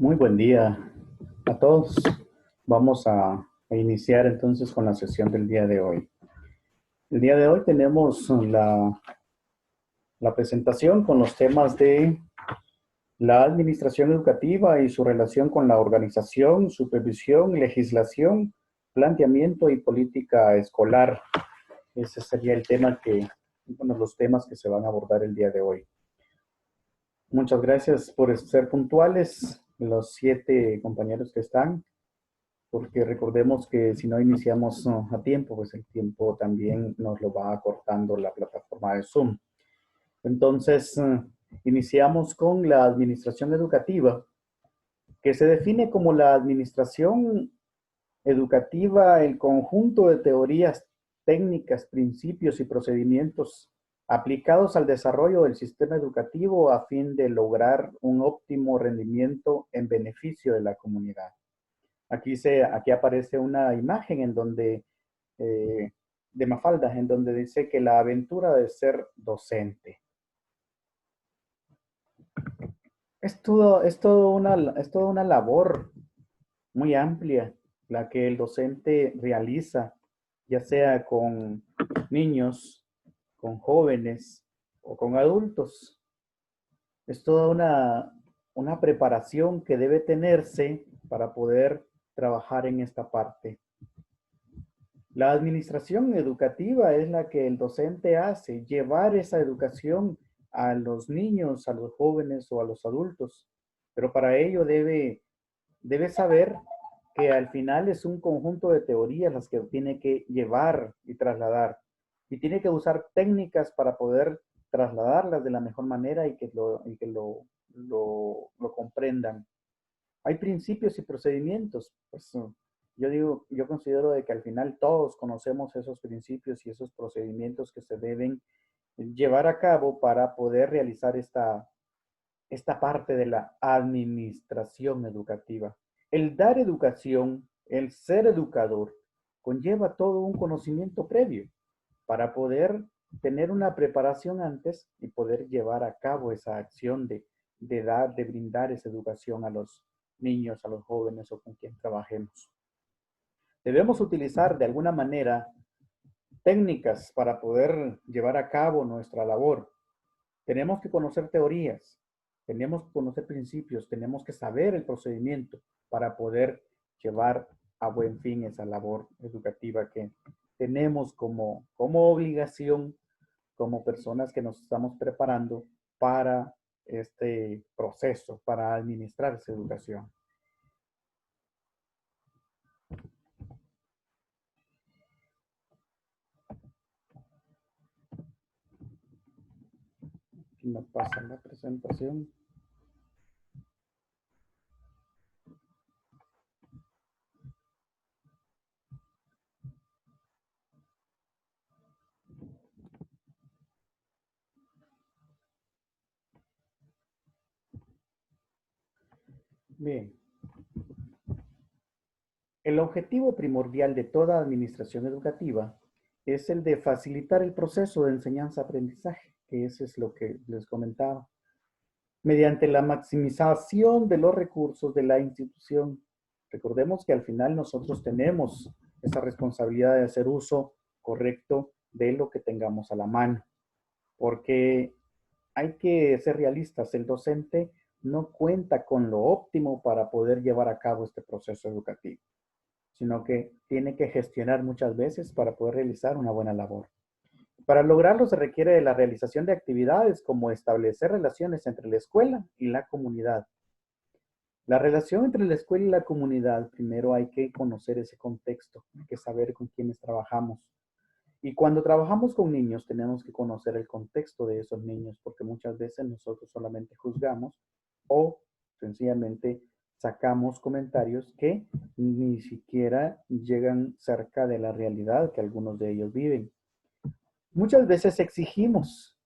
Muy buen día a todos. Vamos a iniciar entonces con la sesión del día de hoy. El día de hoy tenemos la presentación con los temas de la administración educativa y su relación con la organización, supervisión, legislación, planteamiento y política escolar. Ese sería el tema los temas que se van a abordar el día de hoy. Muchas gracias por ser puntuales, los 7 compañeros que están. Porque recordemos que si no iniciamos a tiempo, pues el tiempo también nos lo va acortando la plataforma de Zoom. Entonces, iniciamos con la administración educativa, que se define como la administración educativa, el conjunto de teorías, técnicas, principios y procedimientos aplicados al desarrollo del sistema educativo a fin de lograr un óptimo rendimiento en beneficio de la comunidad. Aquí aparece una imagen en donde, de Mafalda, en donde dice que la aventura de ser docente. Es toda una labor muy amplia la que el docente realiza, ya sea con niños, con jóvenes o con adultos. Es toda una preparación que debe tenerse para poder trabajar en esta parte. La administración educativa es la que el docente hace, llevar esa educación a los niños, a los jóvenes o a los adultos. Pero para ello debe saber que al final es un conjunto de teorías las que tiene que llevar y trasladar. Y tiene que usar técnicas para poder trasladarlas de la mejor manera y que lo comprendan. Hay principios y procedimientos. Pues, yo considero de que al final todos conocemos esos principios y esos procedimientos que se deben llevar a cabo para poder realizar esta parte de la administración educativa. El dar educación, el ser educador, conlleva todo un conocimiento previo para poder tener una preparación antes y poder llevar a cabo esa acción de brindar esa educación a los niños, a los jóvenes o con quien trabajemos. Debemos utilizar de alguna manera técnicas para poder llevar a cabo nuestra labor. Tenemos que conocer teorías, tenemos que conocer principios, tenemos que saber el procedimiento para poder llevar a buen fin esa labor educativa que tenemos como obligación, como personas que nos estamos preparando para este proceso, para administrar esa educación. Aquí me pasa la presentación. Bien. El objetivo primordial de toda administración educativa es el de facilitar el proceso de enseñanza-aprendizaje, que eso es lo que les comentaba, mediante la maximización de los recursos de la institución. Recordemos que al final nosotros tenemos esa responsabilidad de hacer uso correcto de lo que tengamos a la mano, porque hay que ser realistas, el docente no cuenta con lo óptimo para poder llevar a cabo este proceso educativo, sino que tiene que gestionar muchas veces para poder realizar una buena labor. Para lograrlo se requiere de la realización de actividades como establecer relaciones entre la escuela y la comunidad. La relación entre la escuela y la comunidad, primero hay que conocer ese contexto, hay que saber con quiénes trabajamos. Y cuando trabajamos con niños tenemos que conocer el contexto de esos niños, porque muchas veces nosotros solamente juzgamos o sencillamente sacamos comentarios que ni siquiera llegan cerca de la realidad que algunos de ellos viven. Muchas veces exigimos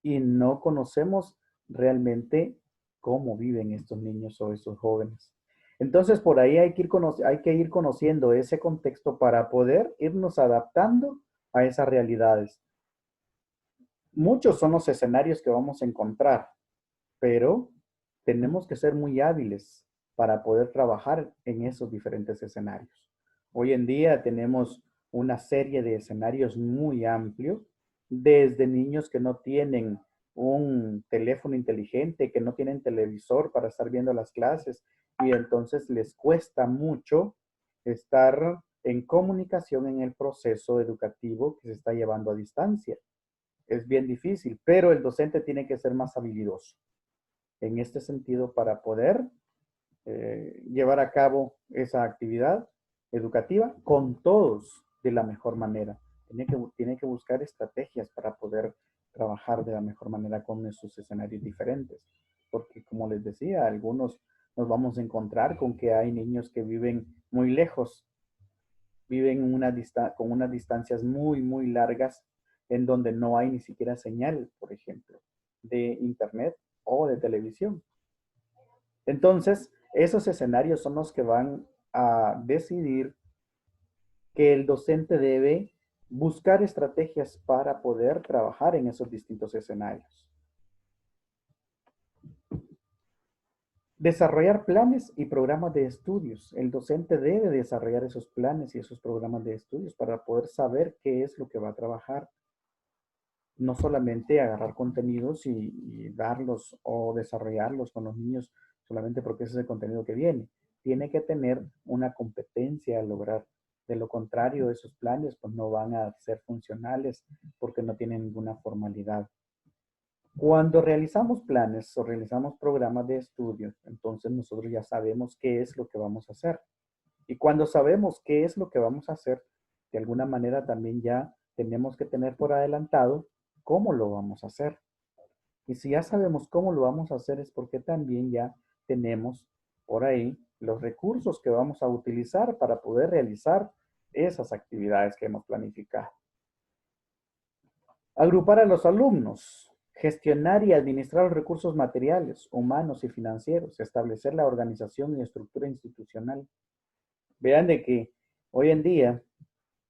y no conocemos realmente cómo viven estos niños o estos jóvenes. Entonces, por ahí hay que ir conociendo ese contexto para poder irnos adaptando a esas realidades. Muchos son los escenarios que vamos a encontrar, pero tenemos que ser muy hábiles. para poder trabajar en esos diferentes escenarios. Hoy en día tenemos una serie de escenarios muy amplios, desde niños que no tienen un teléfono inteligente, que no tienen televisor para estar viendo las clases y entonces les cuesta mucho estar en comunicación en el proceso educativo que se está llevando a distancia. Es bien difícil, pero el docente tiene que ser más habilidoso en este sentido para poder llevar a cabo esa actividad educativa con todos de la mejor manera. Tiene que buscar estrategias para poder trabajar de la mejor manera con esos escenarios diferentes. Porque como les decía, algunos nos vamos a encontrar con que hay niños que viven muy lejos, viven con unas distancias muy, muy largas en donde no hay ni siquiera señal, por ejemplo, de internet o de televisión. Entonces, esos escenarios son los que van a decidir que el docente debe buscar estrategias para poder trabajar en esos distintos escenarios. Desarrollar planes y programas de estudios. El docente debe desarrollar esos planes y esos programas de estudios para poder saber qué es lo que va a trabajar. No solamente agarrar contenidos y darlos o desarrollarlos con los niños solamente porque ese es el contenido que viene. Tiene que tener una competencia a lograr. De lo contrario, esos planes pues no van a ser funcionales porque no tienen ninguna formalidad. Cuando realizamos planes o realizamos programas de estudio, entonces nosotros ya sabemos qué es lo que vamos a hacer. Y cuando sabemos qué es lo que vamos a hacer, de alguna manera también ya tenemos que tener por adelantado cómo lo vamos a hacer. Y si ya sabemos cómo lo vamos a hacer es porque también ya tenemos por ahí los recursos que vamos a utilizar para poder realizar esas actividades que hemos planificado. Agrupar a los alumnos, gestionar y administrar los recursos materiales, humanos y financieros, establecer la organización y estructura institucional. Vean de que hoy en día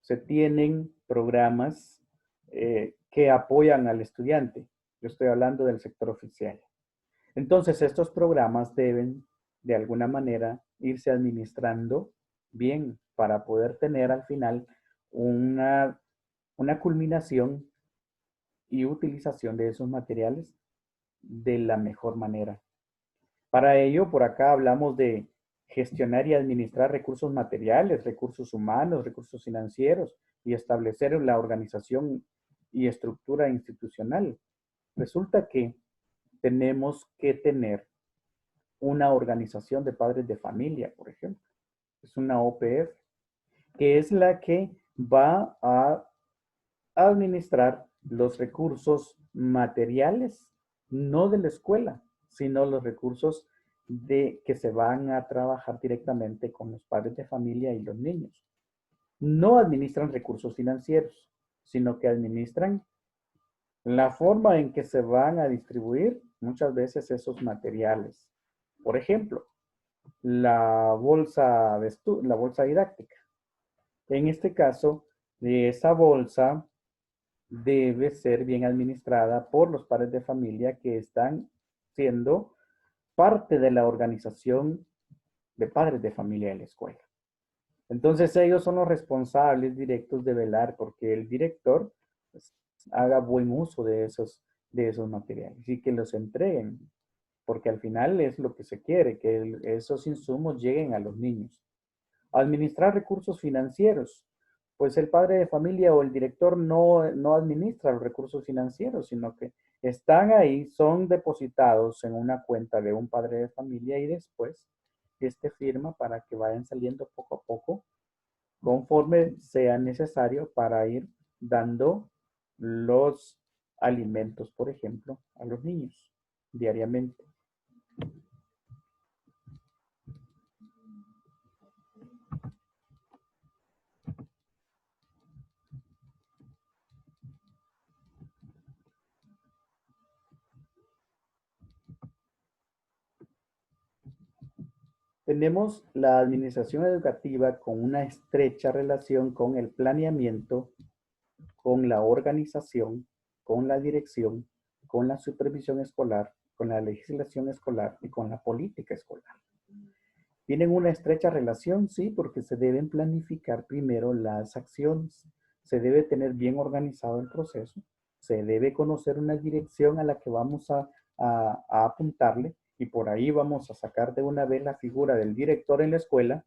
se tienen programas que apoyan al estudiante. Yo estoy hablando del sector oficial. Entonces, estos programas deben, de alguna manera, irse administrando bien para poder tener al final una culminación y utilización de esos materiales de la mejor manera. Para ello, por acá hablamos de gestionar y administrar recursos materiales, recursos humanos, recursos financieros y establecer la organización y estructura institucional. Resulta que tenemos que tener una organización de padres de familia, por ejemplo. Es una OPF, que es la que va a administrar los recursos materiales, no de la escuela, sino los recursos que se van a trabajar directamente con los padres de familia y los niños. No administran recursos financieros, sino que administran la forma en que se van a distribuir muchas veces esos materiales. Por ejemplo, la bolsa didáctica. En este caso, esa bolsa debe ser bien administrada por los padres de familia que están siendo parte de la organización de padres de familia de la escuela. Entonces ellos son los responsables directos de velar porque el director pues, haga buen uso de esos materiales y que los entreguen, porque al final es lo que se quiere, que esos insumos lleguen a los niños. Administrar recursos financieros. Pues el padre de familia o el director no administra los recursos financieros, sino que están ahí, son depositados en una cuenta de un padre de familia y después este firma para que vayan saliendo poco a poco conforme sea necesario para ir dando los alimentos, por ejemplo, a los niños diariamente. Tenemos la administración educativa con una estrecha relación con el planeamiento, con la organización, con la dirección, con la supervisión escolar, con la legislación escolar y con la política escolar. ¿Tienen una estrecha relación? Sí, porque se deben planificar primero las acciones. Se debe tener bien organizado el proceso. Se debe conocer una dirección a la que vamos a apuntarle y por ahí vamos a sacar de una vez la figura del director en la escuela.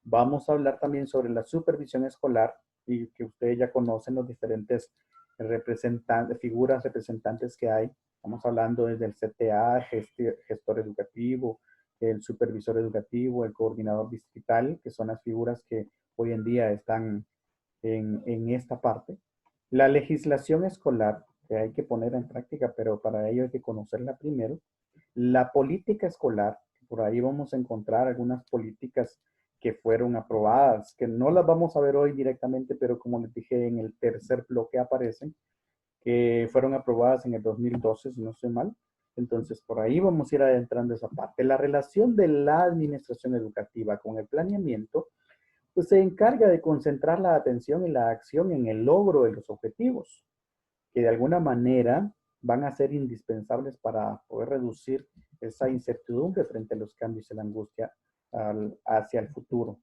Vamos a hablar también sobre la supervisión escolar y que ustedes ya conocen los diferentes figuras representantes que hay. Estamos hablando desde el CTA, gestor educativo, el supervisor educativo, el coordinador distrital, que son las figuras que hoy en día están en esta parte. La legislación escolar, que hay que poner en práctica, pero para ello hay que conocerla primero. La política escolar, por ahí vamos a encontrar algunas políticas que fueron aprobadas, que no las vamos a ver hoy directamente, pero como les dije, en el tercer bloque aparecen, que fueron aprobadas en el 2012, si no estoy mal. Entonces, por ahí vamos a ir adentrando esa parte. La relación de la administración educativa con el planeamiento, pues se encarga de concentrar la atención y la acción en el logro de los objetivos, que de alguna manera van a ser indispensables para poder reducir esa incertidumbre frente a los cambios y la angustia hacia el futuro.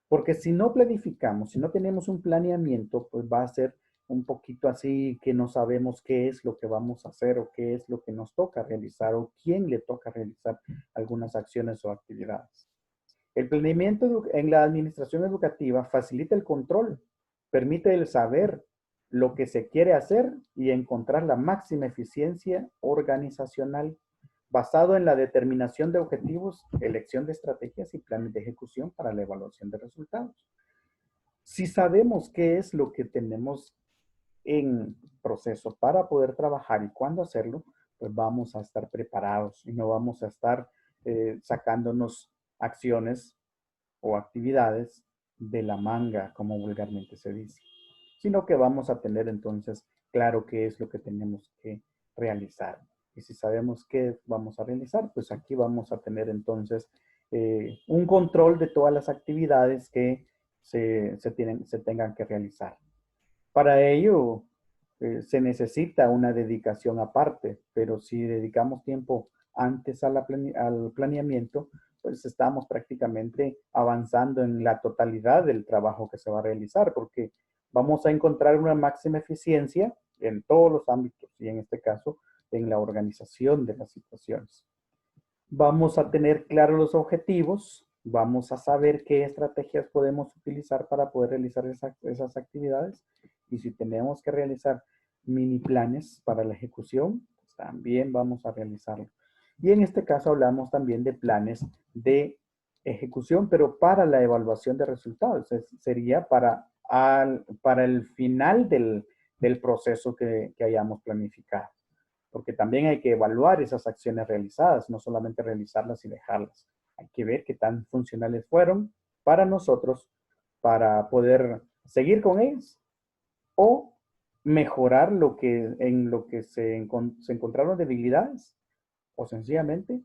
Porque si no planificamos, si no tenemos un planeamiento, pues va a ser un poquito así que no sabemos qué es lo que vamos a hacer o qué es lo que nos toca realizar o quién le toca realizar algunas acciones o actividades. El planeamiento en la administración educativa facilita el control, permite el saber lo que se quiere hacer y encontrar la máxima eficiencia organizacional basado en la determinación de objetivos, elección de estrategias y planes de ejecución para la evaluación de resultados. Si sabemos qué es lo que tenemos en proceso para poder trabajar y cuándo hacerlo, pues vamos a estar preparados y no vamos a estar sacándonos acciones o actividades de la manga, como vulgarmente se dice, sino que vamos a tener entonces claro qué es lo que tenemos que realizar. Y si sabemos qué vamos a realizar, pues aquí vamos a tener entonces un control de todas las actividades que se tengan que realizar. Para ello, se necesita una dedicación aparte, pero si dedicamos tiempo antes a al planeamiento, pues estamos prácticamente avanzando en la totalidad del trabajo que se va a realizar, porque vamos a encontrar una máxima eficiencia en todos los ámbitos y en este caso en la organización de las situaciones. Vamos a tener claros los objetivos, vamos a saber qué estrategias podemos utilizar para poder realizar esas actividades y si tenemos que realizar mini planes para la ejecución, pues también vamos a realizarlo. Y en este caso hablamos también de planes de ejecución, pero para la evaluación de resultados. Sería para el final del proceso que hayamos planificado, porque también hay que evaluar esas acciones realizadas, no solamente realizarlas y dejarlas. Hay que ver qué tan funcionales fueron para nosotros para poder seguir con ellas o mejorar en lo que se encontraron debilidades o sencillamente,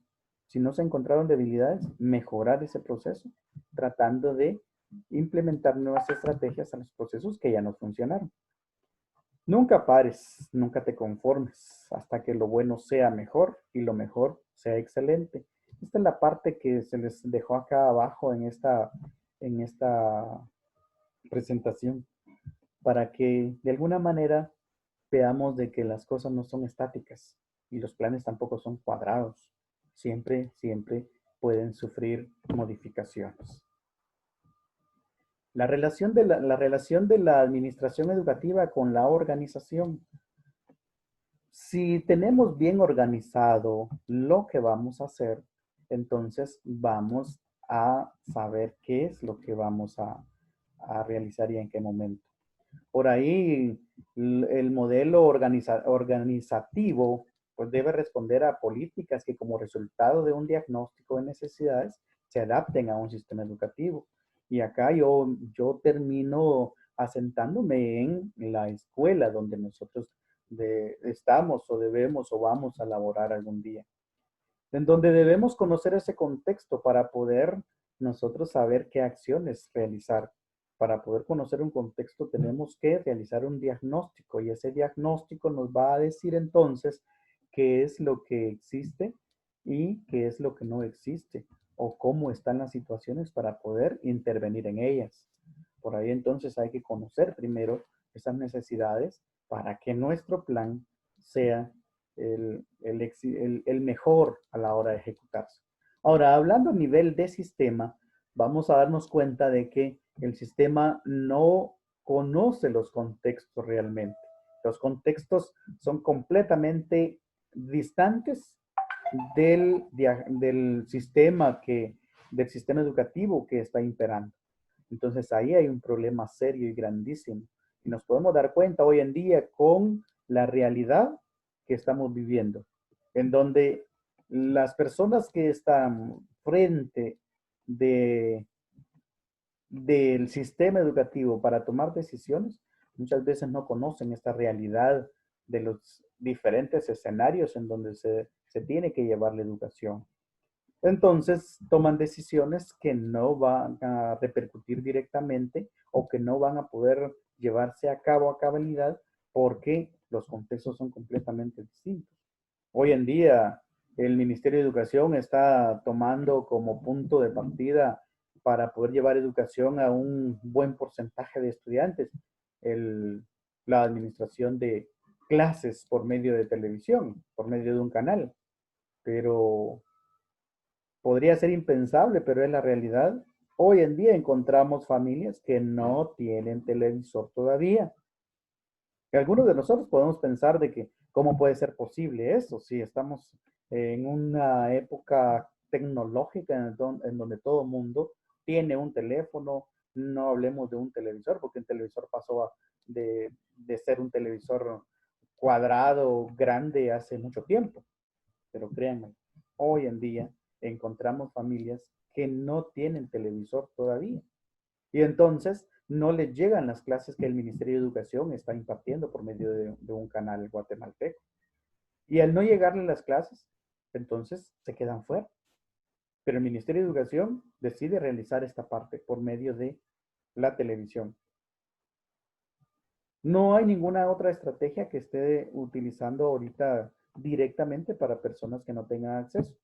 si no se encontraron debilidades, mejorar ese proceso tratando de implementar nuevas estrategias a los procesos que ya no funcionaron. Nunca pares, nunca te conformes hasta que lo bueno sea mejor y lo mejor sea excelente. Esta es la parte que se les dejó acá abajo en esta presentación para que de alguna manera veamos de que las cosas no son estáticas y los planes tampoco son cuadrados. Siempre pueden sufrir modificaciones. La relación de la administración educativa con la organización. Si tenemos bien organizado lo que vamos a hacer, entonces vamos a saber qué es lo que vamos a realizar y en qué momento. Por ahí el modelo organizativo pues debe responder a políticas que como resultado de un diagnóstico de necesidades se adapten a un sistema educativo. Y acá yo termino asentándome en la escuela donde nosotros estamos o debemos o vamos a laborar algún día. En donde debemos conocer ese contexto para poder nosotros saber qué acciones realizar. Para poder conocer un contexto tenemos que realizar un diagnóstico y ese diagnóstico nos va a decir entonces qué es lo que existe y qué es lo que no existe. o cómo están las situaciones para poder intervenir en ellas. Por ahí entonces hay que conocer primero esas necesidades para que nuestro plan sea el mejor a la hora de ejecutarse. Ahora, hablando a nivel de sistema, vamos a darnos cuenta de que el sistema no conoce los contextos realmente. Los contextos son completamente distantes del sistema del sistema educativo que está imperando. Entonces ahí hay un problema serio y grandísimo. Y nos podemos dar cuenta hoy en día con la realidad que estamos viviendo, en donde las personas que están frente de, del sistema educativo para tomar decisiones, muchas veces no conocen esta realidad de los diferentes escenarios en donde se tiene que llevar la educación. Entonces toman decisiones que no van a repercutir directamente o que no van a poder llevarse a cabo a cabalidad porque los contextos son completamente distintos. Hoy en día el Ministerio de Educación está tomando como punto de partida para poder llevar educación a un buen porcentaje de estudiantes la administración de clases por medio de televisión, por medio de un canal. Pero podría ser impensable, pero es la realidad. Hoy en día encontramos familias que no tienen televisor todavía. Y algunos de nosotros podemos pensar de que cómo puede ser posible eso si estamos en una época tecnológica en donde todo el mundo tiene un teléfono, no hablemos de un televisor, porque un televisor pasó de ser un televisor cuadrado, grande, hace mucho tiempo. Pero créanme, hoy en día encontramos familias que no tienen televisor todavía. Y entonces no les llegan las clases que el Ministerio de Educación está impartiendo por medio de un canal guatemalteco. Y al no llegarle las clases, entonces se quedan fuera. Pero el Ministerio de Educación decide realizar esta parte por medio de la televisión. No hay ninguna otra estrategia que esté utilizando ahorita directamente para personas que no tengan acceso.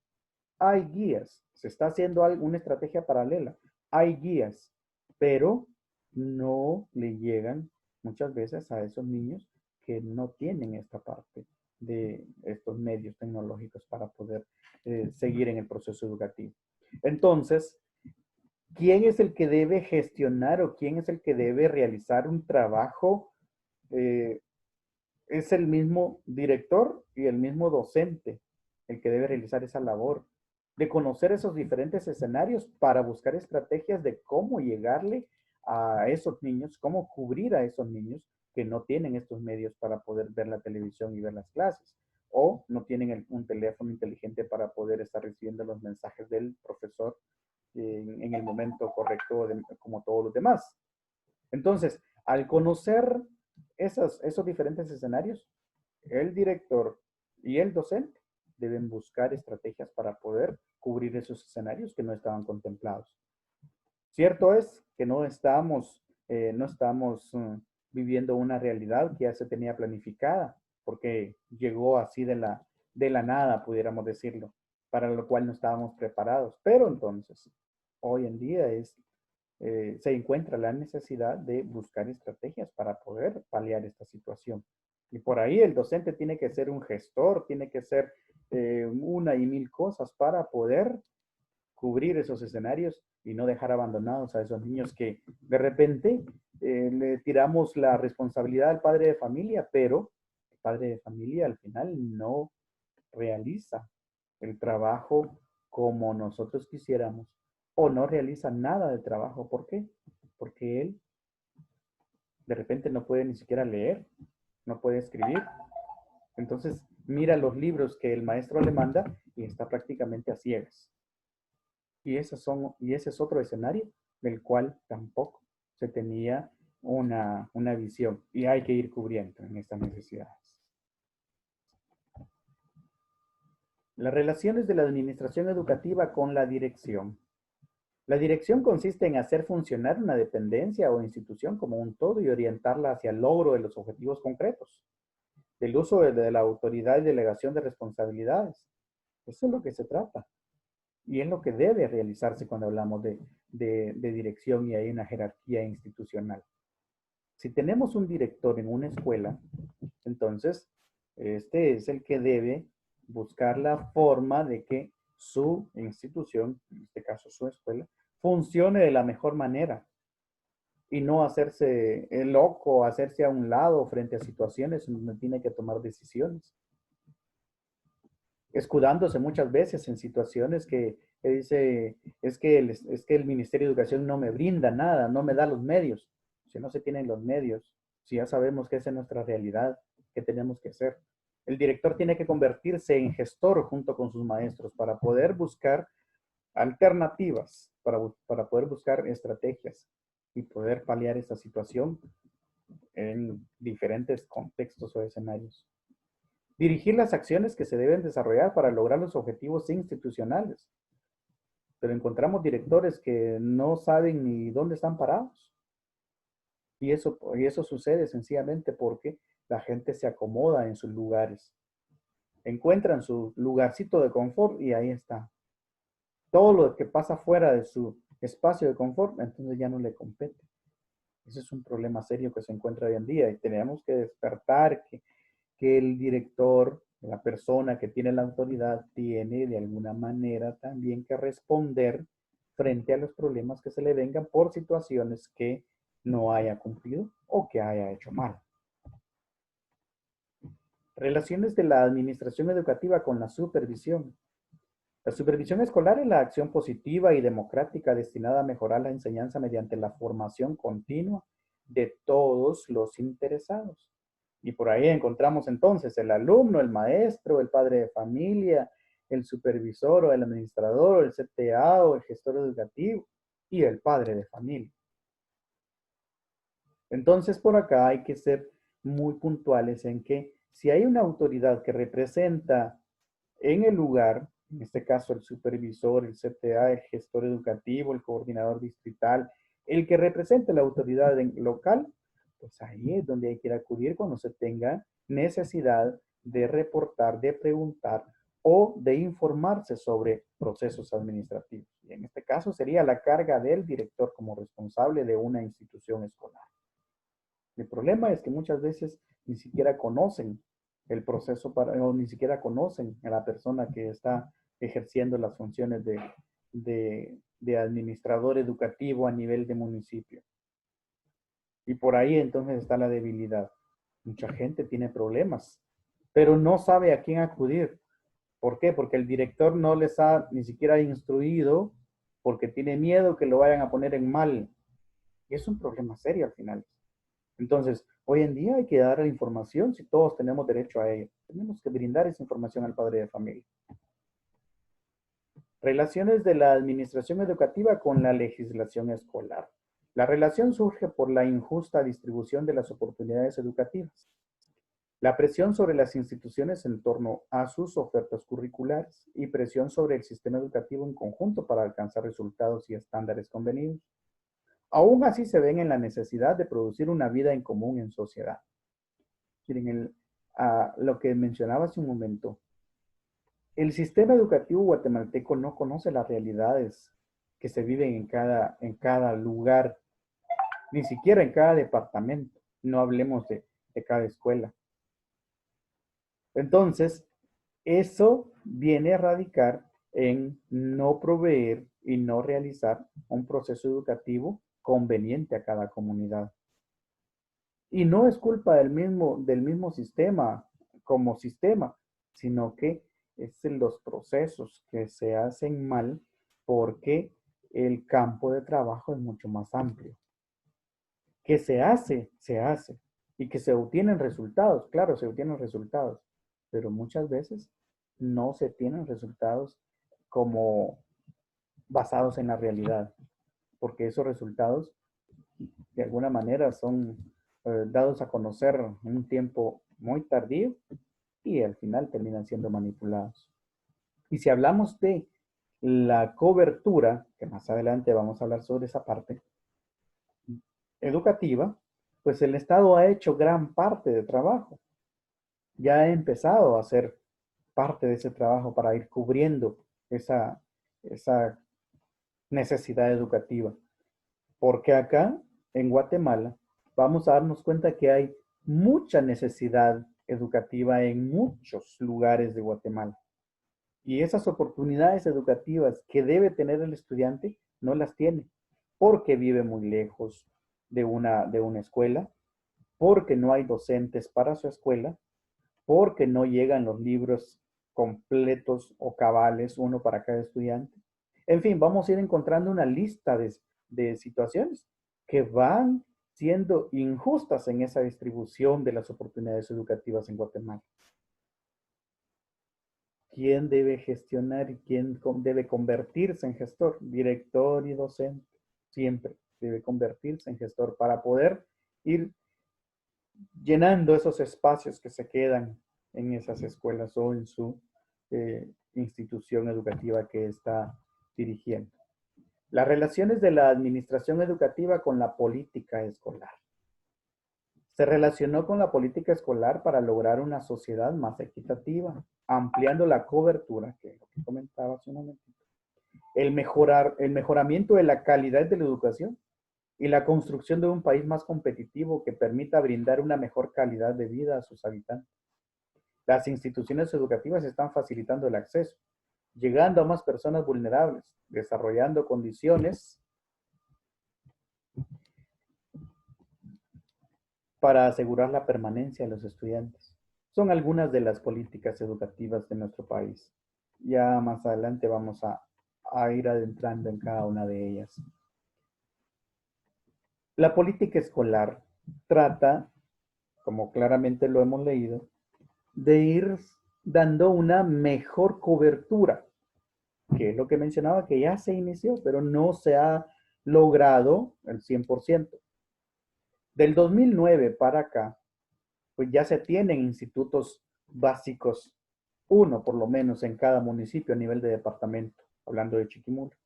Hay guías, se está haciendo una estrategia paralela, hay guías, pero no le llegan muchas veces a esos niños que no tienen esta parte de estos medios tecnológicos para poder seguir en el proceso educativo. Entonces, ¿quién es el que debe gestionar o quién es el que debe realizar un trabajo? Eh, es el mismo director y el mismo docente el que debe realizar esa labor de conocer esos diferentes escenarios para buscar estrategias de cómo llegarle a esos niños, cómo cubrir a esos niños que no tienen estos medios para poder ver la televisión y ver las clases, o no tienen un teléfono inteligente para poder estar recibiendo los mensajes del profesor en el momento correcto, como todos los demás. Entonces, al conocer esos diferentes escenarios, el director y el docente deben buscar estrategias para poder cubrir esos escenarios que no estaban contemplados. Cierto es que no estamos viviendo una realidad que ya se tenía planificada, porque llegó así de la nada, pudiéramos decirlo, para lo cual no estábamos preparados. Pero entonces, hoy en día se encuentra la necesidad de buscar estrategias para poder paliar esta situación. Y por ahí el docente tiene que ser un gestor, tiene que ser una y mil cosas para poder cubrir esos escenarios y no dejar abandonados a esos niños que de repente le tiramos la responsabilidad al padre de familia, pero el padre de familia al final no realiza el trabajo como nosotros quisiéramos o no realiza nada de trabajo. ¿Por qué? Porque él de repente no puede ni siquiera leer, no puede escribir. Entonces mira los libros que el maestro le manda y está prácticamente a ciegas. Y ese es otro escenario del cual tampoco se tenía una visión y hay que ir cubriendo en estas necesidades. Las relaciones de la administración educativa con la dirección. La dirección consiste en hacer funcionar una dependencia o institución como un todo y orientarla hacia el logro de los objetivos concretos, del uso de la autoridad y delegación de responsabilidades. Eso es lo que se trata. Y es lo que debe realizarse cuando hablamos de dirección y hay una jerarquía institucional. Si tenemos un director en una escuela, entonces este es el que debe buscar la forma de que su institución, en este caso su escuela, funcione de la mejor manera y no hacerse el loco, hacerse a un lado frente a situaciones donde tiene que tomar decisiones, escudándose muchas veces en situaciones que dice, es que el Ministerio de Educación no me brinda nada, no me da los medios. Si no se tienen los medios, si ya sabemos que esa es nuestra realidad, ¿qué tenemos que hacer? El director tiene que convertirse en gestor junto con sus maestros para poder buscar alternativas, para poder buscar estrategias y poder paliar esta situación en diferentes contextos o escenarios. Dirigir las acciones que se deben desarrollar para lograr los objetivos institucionales. Pero encontramos directores que no saben ni dónde están parados. Y eso sucede sencillamente porque la gente se acomoda en sus lugares. Encuentran su lugarcito de confort y ahí está. Todo lo que pasa fuera de su espacio de confort, entonces ya no le compete. Ese es un problema serio que se encuentra hoy en día y tenemos que despertar que el director, la persona que tiene la autoridad, tiene de alguna manera también que responder frente a los problemas que se le vengan por situaciones que no haya cumplido o que haya hecho mal. Relaciones de la administración educativa con la supervisión. La supervisión escolar es la acción positiva y democrática destinada a mejorar la enseñanza mediante la formación continua de todos los interesados. Y por ahí encontramos entonces el alumno, el maestro, el padre de familia, el supervisor o el administrador, o el CTA o el gestor educativo y el padre de familia. Entonces por acá hay que ser muy puntuales en que si hay una autoridad que representa en el lugar, en este caso el supervisor, el CTA, el gestor educativo, el coordinador distrital, el que represente la autoridad local, pues ahí es donde hay que ir a acudir cuando se tenga necesidad de reportar, de preguntar o de informarse sobre procesos administrativos. Y en este caso sería la carga del director como responsable de una institución escolar. El problema es que muchas veces ni siquiera conocen el proceso o ni siquiera conocen a la persona que está ejerciendo las funciones de administrador educativo a nivel de municipio. Y por ahí entonces está la debilidad. Mucha gente tiene problemas, pero no sabe a quién acudir. ¿Por qué? Porque el director no les ha ni siquiera instruido, porque tiene miedo que lo vayan a poner en mal. Y es un problema serio al final. Entonces, hoy en día hay que dar la información si todos tenemos derecho a ello. Tenemos que brindar esa información al padre de familia. Relaciones de la administración educativa con la legislación escolar. La relación surge por la injusta distribución de las oportunidades educativas, la presión sobre las instituciones en torno a sus ofertas curriculares y presión sobre el sistema educativo en conjunto para alcanzar resultados y estándares convenidos. Aún así se ven en la necesidad de producir una vida en común en sociedad. Miren, lo que mencionaba hace un momento, el sistema educativo guatemalteco no conoce las realidades que se viven en cada lugar, ni siquiera en cada departamento. No hablemos de cada escuela. Entonces, eso viene a radicar en no proveer y no realizar un proceso educativo conveniente a cada comunidad. Y no es culpa del mismo sistema como sistema, sino que es en los procesos que se hacen mal porque el campo de trabajo es mucho más amplio. Que se hace. Y que se obtienen resultados, claro, se obtienen resultados, pero muchas veces no se tienen resultados como basados en la realidad, porque esos resultados de alguna manera son dados a conocer en un tiempo muy tardío y al final terminan siendo manipulados. Y si hablamos de la cobertura, que más adelante vamos a hablar sobre esa parte educativa, pues el Estado ha hecho gran parte de trabajo. Ya ha empezado a hacer parte de ese trabajo para ir cubriendo esa, esa necesidad educativa. Porque acá, en Guatemala, vamos a darnos cuenta que hay mucha necesidad educativa en muchos lugares de Guatemala. Y esas oportunidades educativas que debe tener el estudiante no las tiene, porque vive muy lejos de una escuela, porque no hay docentes para su escuela, porque no llegan los libros completos o cabales, uno para cada estudiante. En fin, vamos a ir encontrando una lista de situaciones que van siendo injustas en esa distribución de las oportunidades educativas en Guatemala. ¿Quién debe gestionar y quién debe convertirse en gestor? Director y docente. Siempre debe convertirse en gestor para poder ir llenando esos espacios que se quedan en esas escuelas o en su institución educativa que está dirigiendo. Las relaciones de la administración educativa con la política escolar. Se relacionó con la política escolar para lograr una sociedad más equitativa, ampliando la cobertura, que es lo que comentaba hace un momentito. El mejoramiento de la calidad de la educación y la construcción de un país más competitivo que permita brindar una mejor calidad de vida a sus habitantes. Las instituciones educativas están facilitando el acceso, llegando a más personas vulnerables, desarrollando condiciones para asegurar la permanencia de los estudiantes. Son algunas de las políticas educativas de nuestro país. Ya más adelante vamos a ir adentrando en cada una de ellas. La política escolar trata, como claramente lo hemos leído, de ir dando una mejor cobertura, que es lo que mencionaba, que ya se inició, pero no se ha logrado el 100%. Del 2009 para acá, pues ya se tienen institutos básicos, uno por lo menos en cada municipio a nivel de departamento, hablando de Chiquimula.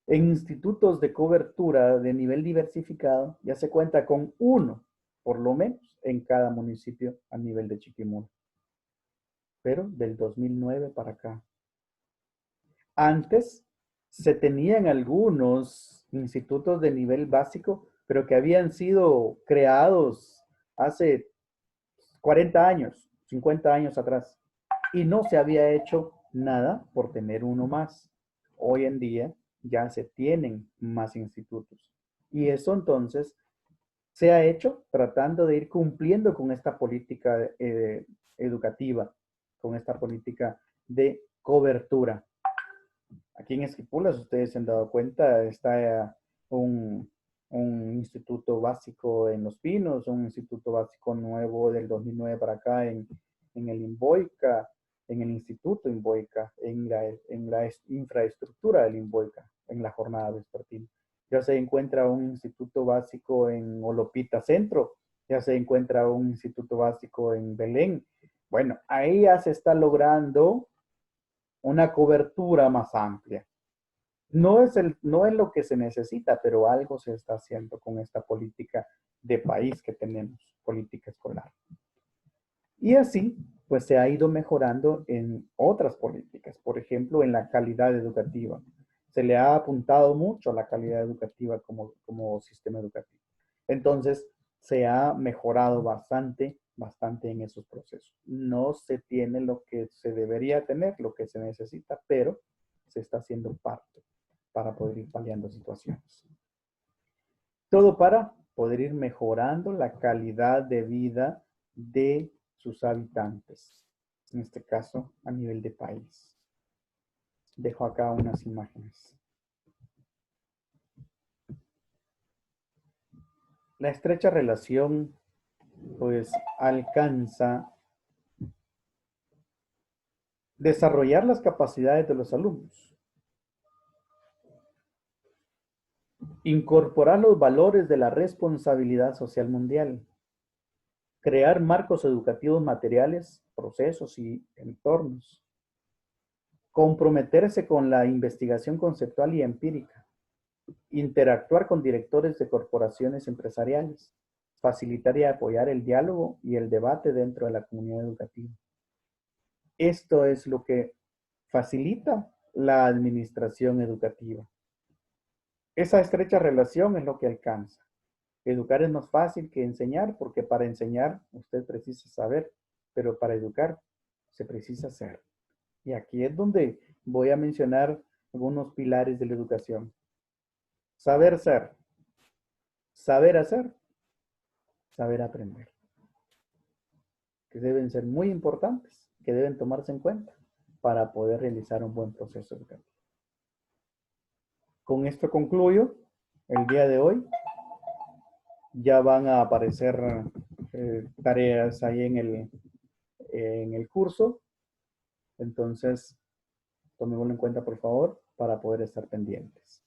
En institutos de cobertura de nivel diversificado ya se cuenta con uno, por lo menos, en cada municipio a nivel de Chiquimula. Pero del 2009 para acá. Antes se tenían algunos institutos de nivel básico, pero que habían sido creados hace 40 años, 50 años atrás, y no se había hecho nada por tener uno más. Hoy en día ya se tienen más institutos. Y eso entonces se ha hecho tratando de ir cumpliendo con esta política educativa, con esta política de cobertura. Aquí en Esquipulas, ustedes se han dado cuenta, está un instituto básico en Los Pinos, un instituto básico nuevo del 2009 para acá en el Imboica, en el Instituto Imboica, en la infraestructura del Imboica, en la jornada vespertina. Ya se encuentra un instituto básico en Olopita Centro, ya se encuentra un instituto básico en Belén. Bueno, ahí ya se está logrando una cobertura más amplia. No es lo que se necesita, pero algo se está haciendo con esta política de país que tenemos, política escolar. Y así, pues se ha ido mejorando en otras políticas, por ejemplo, en la calidad educativa. Se le ha apuntado mucho a la calidad educativa como sistema educativo. Entonces, se ha mejorado bastante, bastante en esos procesos. No se tiene lo que se debería tener, lo que se necesita, pero se está haciendo parte para poder ir paliando situaciones. Todo para poder ir mejorando la calidad de vida de sus habitantes, en este caso a nivel de país. Dejo acá unas imágenes. La estrecha relación pues alcanza desarrollar las capacidades de los alumnos, incorporar los valores de la responsabilidad social mundial, crear marcos educativos materiales, procesos y entornos, comprometerse con la investigación conceptual y empírica, interactuar con directores de corporaciones empresariales, facilitar y apoyar el diálogo y el debate dentro de la comunidad educativa. Esto es lo que facilita la administración educativa. Esa estrecha relación es lo que alcanza. Educar es más fácil que enseñar, porque para enseñar usted precisa saber, pero para educar se precisa ser. Y aquí es donde voy a mencionar algunos pilares de la educación. Saber ser, saber hacer, saber aprender, que deben ser muy importantes, que deben tomarse en cuenta para poder realizar un buen proceso educativo. Con esto concluyo el día de hoy. Ya van a aparecer tareas ahí en el curso. Entonces, tomémoslo en cuenta, por favor, para poder estar pendientes.